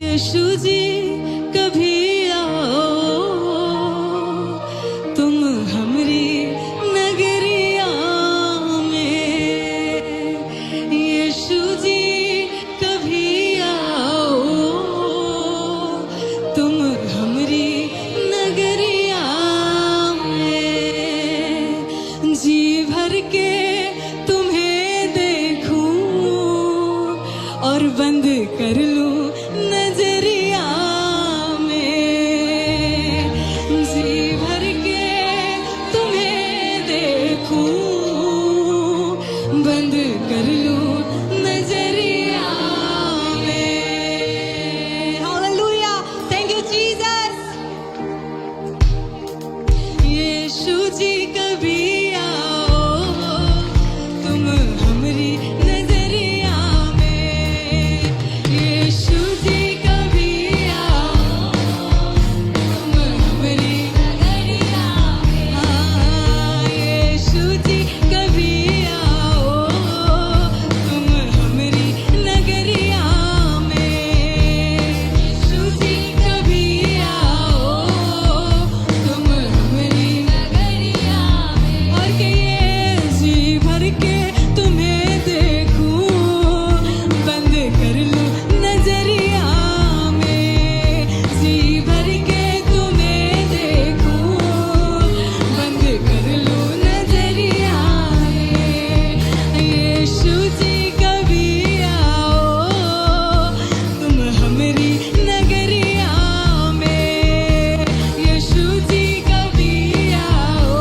यीशु जी कभी आओ तुम हमरी नगरिया में। यीशु जी कभी आओ तुम हमरी नगरिया में। जी भर के तुम्हें देखूं और बंद कर लूं नजरिया में। जी भर के तुम्हें देखूं बंद कर लूं नजरिया में। Hallelujah, thank you Jesus. Yeshu ji कभी आओ तुम हमरी नजरिया में। यीशु जी कभी आओ तुम हमरी नगरिया में। हाँ, यीशु जी कभी आओ तुम हमरी नगरिया में। यीशु जी कभी आओ तुम हमरी नगरिया में। और कहिए जी भर के तुम्हें देखूं बंद कर लूं नजरिया में। जी भर के तुम्हें देखूं बंद कर लूं नजरिया में। यीशु जी कभी आओ तुम हमरी नगरिया में। यीशु जी कभी आओ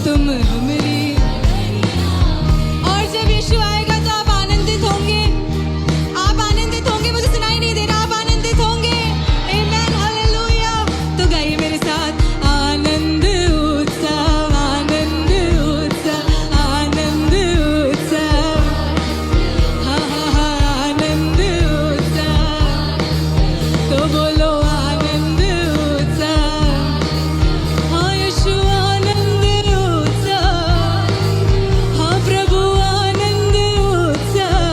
तुम हमरी नगरिया में। और जब यीशु आएगा तो आप आनंदित होंगे। आप आनंदित होंगे, मुझे सुनाई नहीं दे रहा, आप आनंदित होंगे। आमेन, हालेलुया। तो गाइए मेरे साथ, आनंद उत्सव, आनंद उत्सव, आनंद उत्सव। हाँ हाँ हाँ, आनंद उत्सव। तो बोलो आनंद उत्सव। हाँ यीशु आनंद उत्सव। हाँ प्रभु आनंद उत्सव।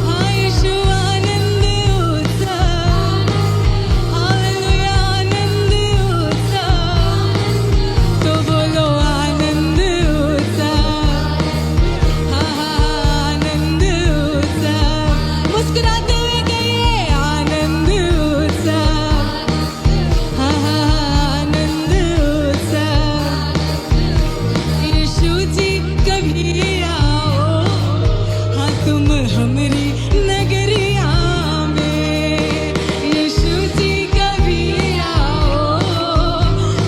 हाँ यीशु आनंद उत्सव। हालेलुया, आनंद उत्सव। तो बोलो आनंद उत्सव। हाँ हाँ, आनंद उत्सव। मुस्कुराते हुए कहिए आनंद उत्सव। हाँ हाँ, आनंद उत्सव। यीशु जी कभी आओ हाँ तुम हमरी नगरिया में। यीशु जी कभी आओ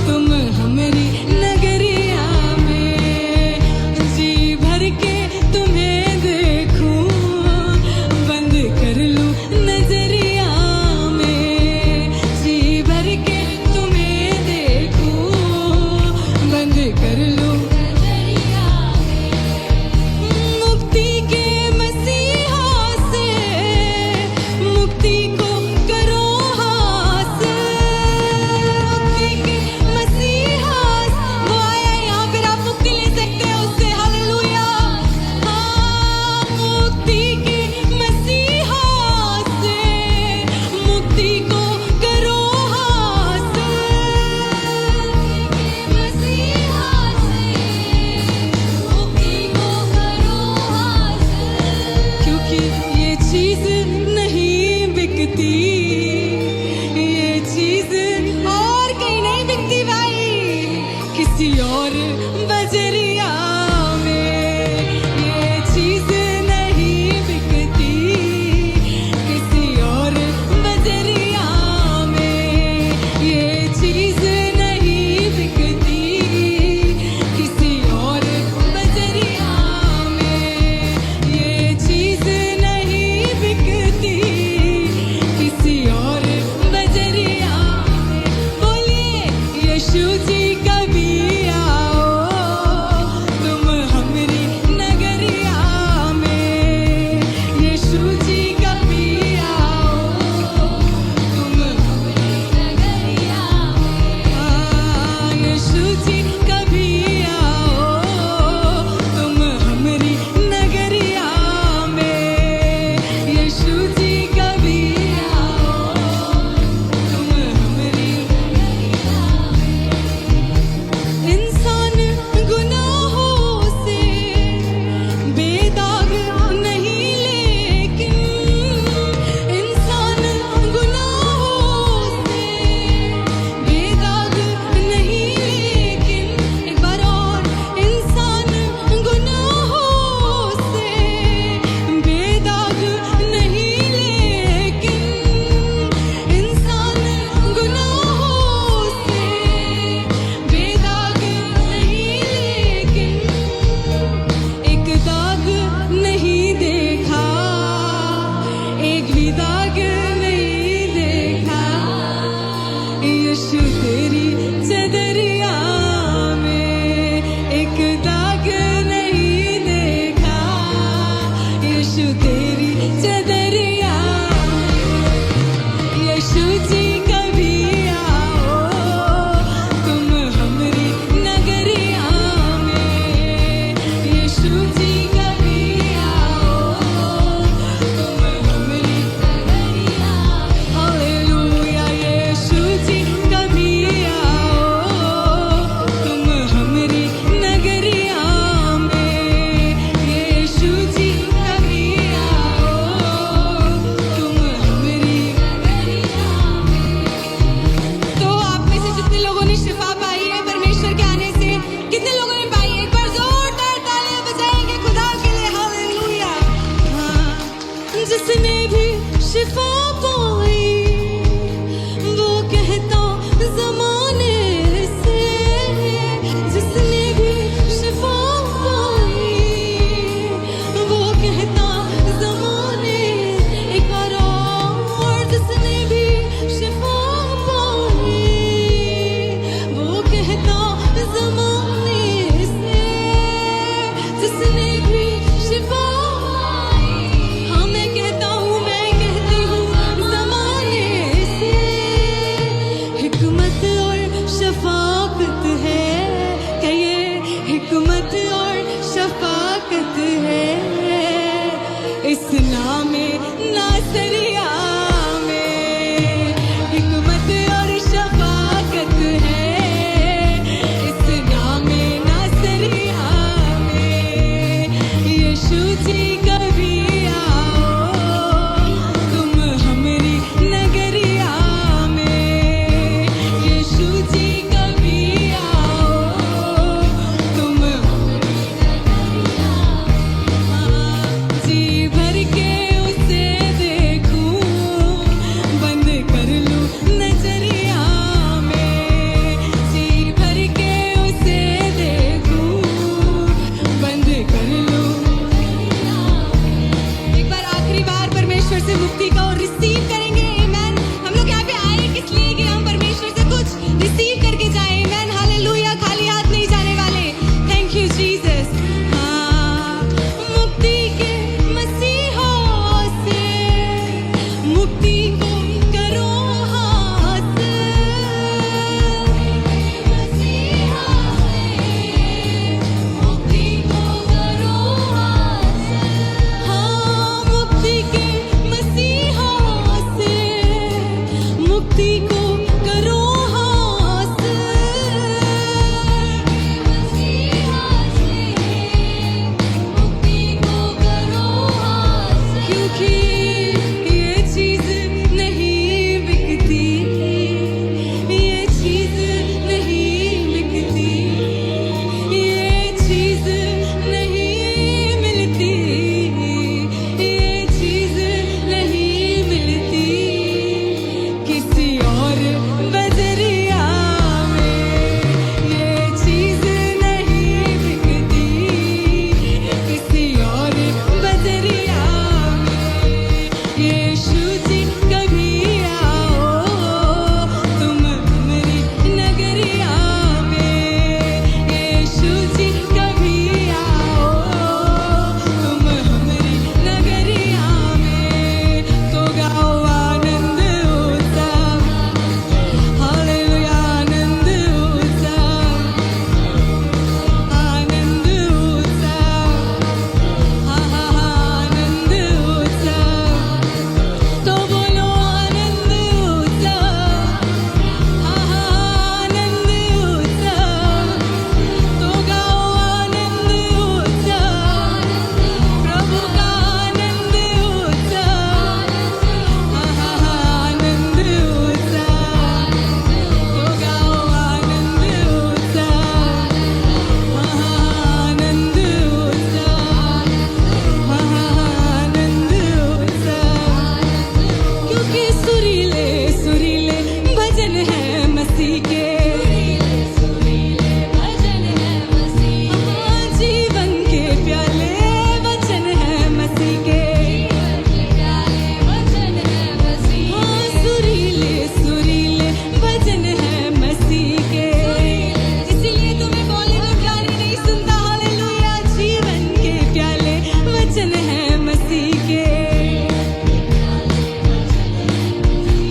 तुम हमरी नगरिया में। जी भर के तुम्हें देखूं बंद कर लूं नजरिया में। जी भर के तुम्हें देखूं बंद कर लूं नजरिया में। मुक्ति के मसीहा से मुक्ति को करो हासिल। मुक्ति के मसीहा वो आया यहाँ पर, आप मुक्ति ले सकते हो उससे। हालेलुया। हाँ, मुक्ति के मसीहा से मुक्ति को करो हासिल। मसीहा से मुक्ति को करो हासिल। क्योंकि ये चीज नहीं बिकती, ये चीज और कहीं नहीं बिकती भाई, किसी और बजरिया में। ये चीज नहीं बिकती किसी और बजरिया में। ये चीज नहीं बिकती किसी और बजरिया में। ये चीज नहीं बिकती किसी मुक्ति को रिसीव करेंगे। आमेन। हम लोग यहाँ पे आए किस लिए कि हम परमेश्वर से कुछ रिसीव करके जाए। आमेन। हालेलुया। खाली हाथ नहीं जाने वाले। Thank you Jesus. हाँ, मुक्ति के मसीहों से मुक्ति को करो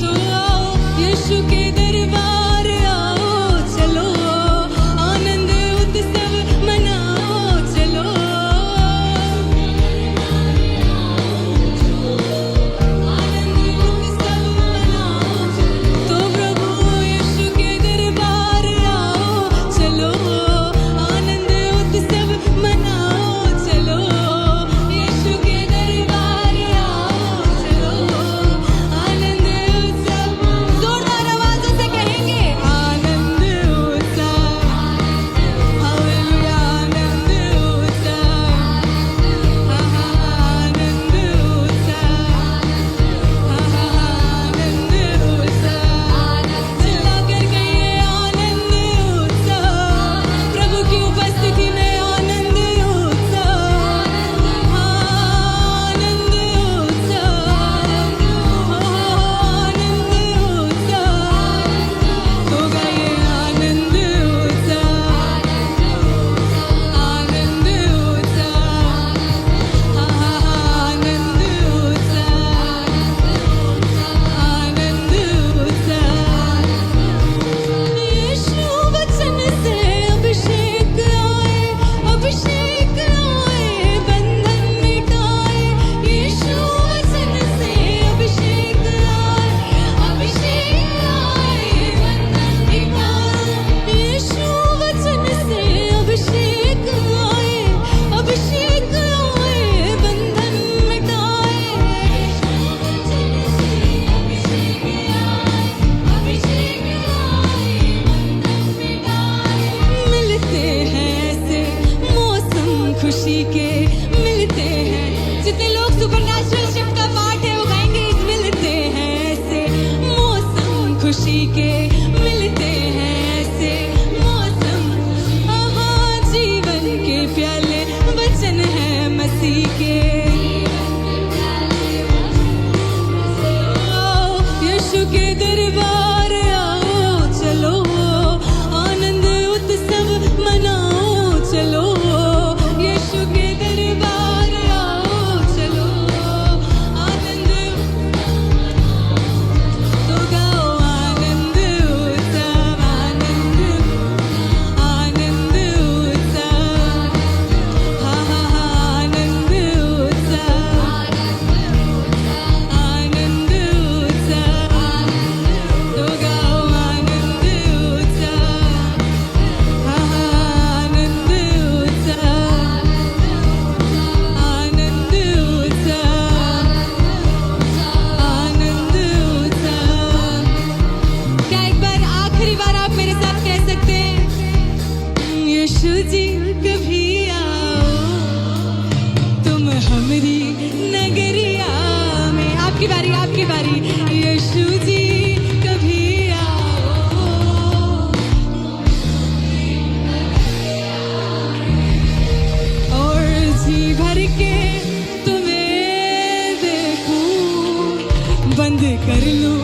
तो दरबार आओ चलो, आनंद उत्सव मनाओ चलो, यीशु के दरबार आओ चलो, आनंद तो गाओ आनंद उत्सव, आनंद उत्सव, हा हा हा आनंद उत्सव, आनंद उत्सव, तो गाओ आनंद उत्सव, हा हा आनंद उत्सव, आनंद उत्सव। क्या एक बार आखिरी बार आप मेरे साथ कह सकते हैं, यीशु जी कभी आओ तुम हमारी नगरिया में। आपकी बारी, आपकी बारी। यीशु जी कभी आओ और जी भर के तुम्हें देखूं, बंद कर लूं